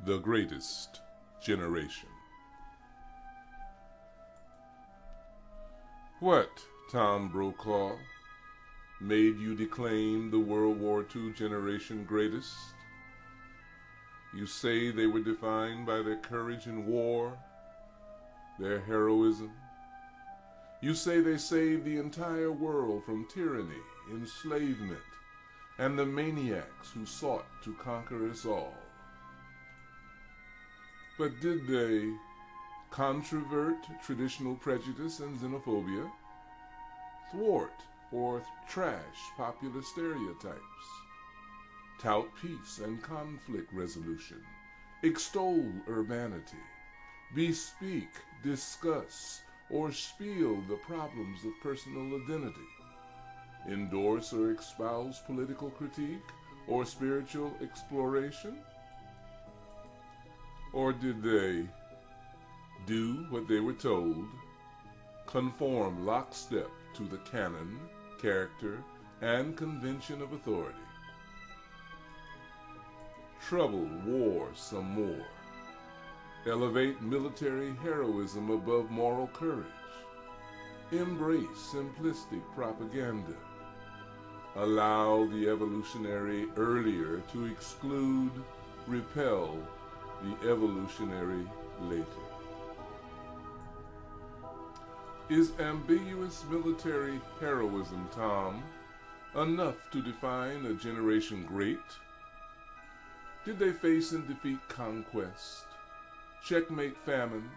The Greatest Generation. What, Tom Brokaw, made you declaim the World War II generation greatest? You say they were defined by their courage in war, their heroism. You say they saved the entire world from tyranny, enslavement, and the maniacs who sought to conquer us all. But did they controvert traditional prejudice and xenophobia, thwart or trash popular stereotypes, tout peace and conflict resolution, extol urbanity, bespeak, discuss, or spiel the problems of personal identity, endorse or espouse political critique or spiritual exploration? Or did they do what they were told, conform lockstep to the canon, character, and convention of authority? Trouble war some more, elevate military heroism above moral courage, embrace simplistic propaganda, allow the evolutionary earlier to exclude, repel the evolutionary later. Is ambiguous military heroism, Tom, enough to define a generation great? Did they face and defeat conquest, checkmate famine,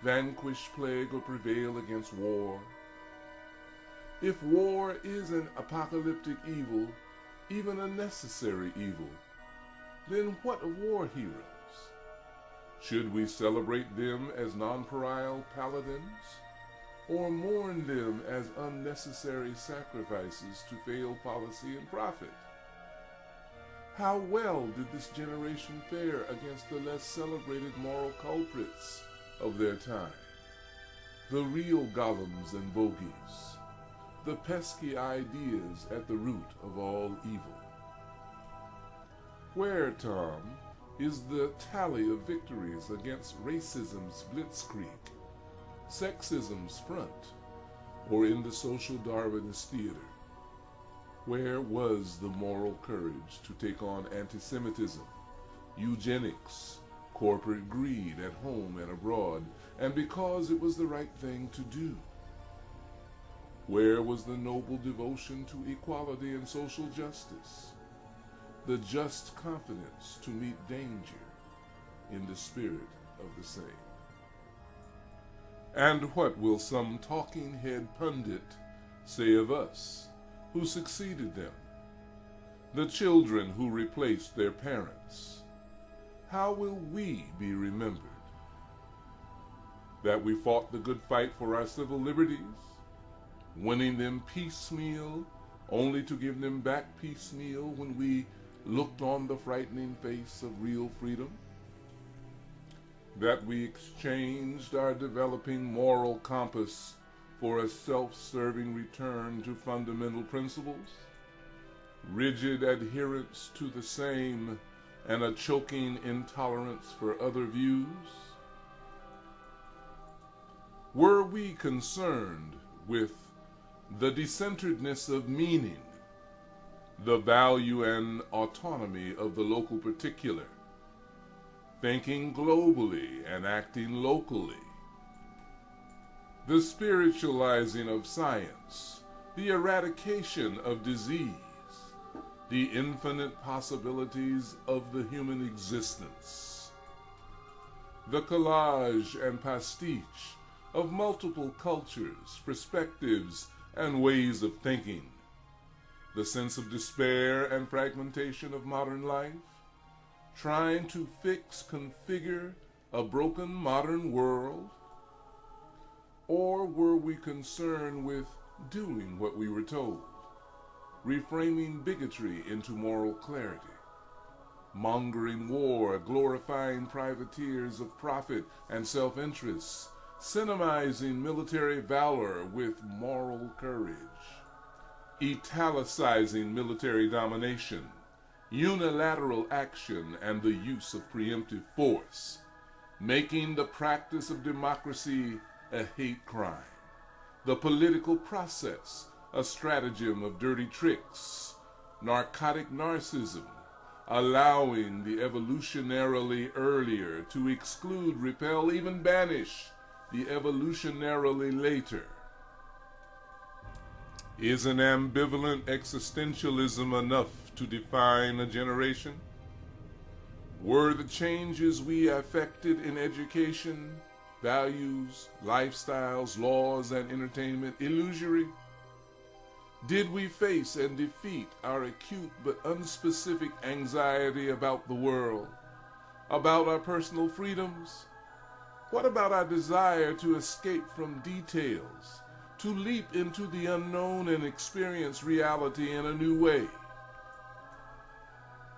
vanquish plague, or prevail against war? If war is an apocalyptic evil, even a necessary evil, then what of war heroes? Should we celebrate them as non-pariah paladins, or mourn them as unnecessary sacrifices to failed policy and profit? How well did this generation fare against the less celebrated moral culprits of their time, the real golems and bogies, the pesky ideas at the root of all evil? Where, Tom, is the tally of victories against racism's blitzkrieg, sexism's front, or in the social Darwinist theater? Where was the moral courage to take on anti-Semitism, eugenics, corporate greed at home and abroad, and because it was the right thing to do? Where was the noble devotion to equality and social justice, the just confidence to meet danger in the spirit of the same? And what will some talking head pundit say of us who succeeded them, the children who replaced their parents? How will we be remembered? That we fought the good fight for our civil liberties, winning them piecemeal, only to give them back piecemeal when we looked on the frightening face of real freedom? That we exchanged our developing moral compass for a self-serving return to fundamental principles, rigid adherence to the same, and a choking intolerance for other views? Were we concerned with the decenteredness of meaning, the value and autonomy of the local particular, thinking globally and acting locally, the spiritualizing of science, the eradication of disease, the infinite possibilities of the human existence, the collage and pastiche of multiple cultures, perspectives, and ways of thinking, the sense of despair and fragmentation of modern life, trying to configure a broken modern world? Or were we concerned with doing what we were told, reframing bigotry into moral clarity, mongering war, glorifying privateers of profit and self-interest, cinemizing military valor with moral courage, italicizing military domination, unilateral action and the use of preemptive force, making the practice of democracy a hate crime, the political process a stratagem of dirty tricks, narcotic narcissism, allowing the evolutionarily earlier to exclude, repel, even banish the evolutionarily later. Is an ambivalent existentialism enough to define a generation? Were the changes we affected in education, values, lifestyles, laws, and entertainment illusory? Did we face and defeat our acute but unspecific anxiety about the world, about our personal freedoms? What about our desire to escape from details, to leap into the unknown and experience reality in a new way?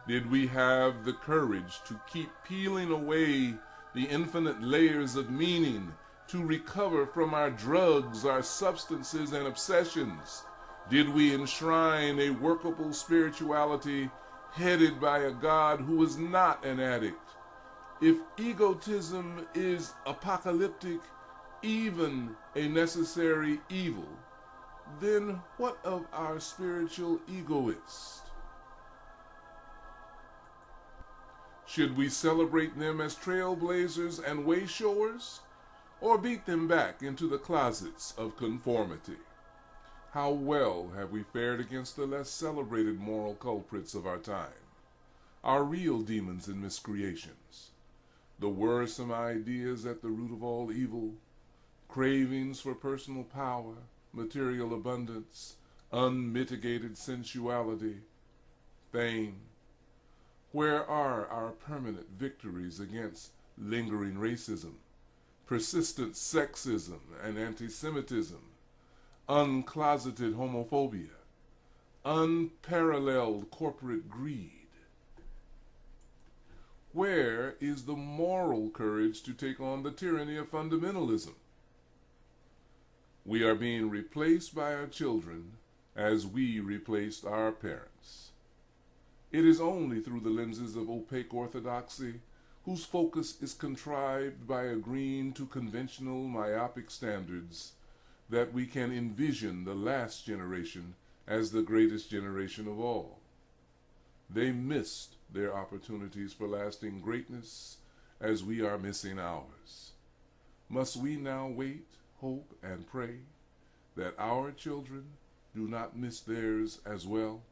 Did we have the courage to keep peeling away the infinite layers of meaning, to recover from our drugs, our substances, and obsessions? Did we enshrine a workable spirituality headed by a God who is not an addict? If egotism is apocalyptic, even a necessary evil, then what of our spiritual egoists? Should we celebrate them as trailblazers and wayshowers, or beat them back into the closets of conformity? How well have we fared against the less celebrated moral culprits of our time, our real demons and miscreations, the worrisome ideas at the root of all evil, cravings for personal power, material abundance, unmitigated sensuality, fame? Where are our permanent victories against lingering racism, persistent sexism and anti-Semitism, uncloseted homophobia, unparalleled corporate greed? Where is the moral courage to take on the tyranny of fundamentalism? We are being replaced by our children as we replaced our parents. It is only through the lenses of opaque orthodoxy, whose focus is contrived by agreeing to conventional myopic standards, that we can envision the last generation as the greatest generation of all. They missed their opportunities for lasting greatness as we are missing ours. Must we now wait, hope, and pray that our children do not miss theirs as well?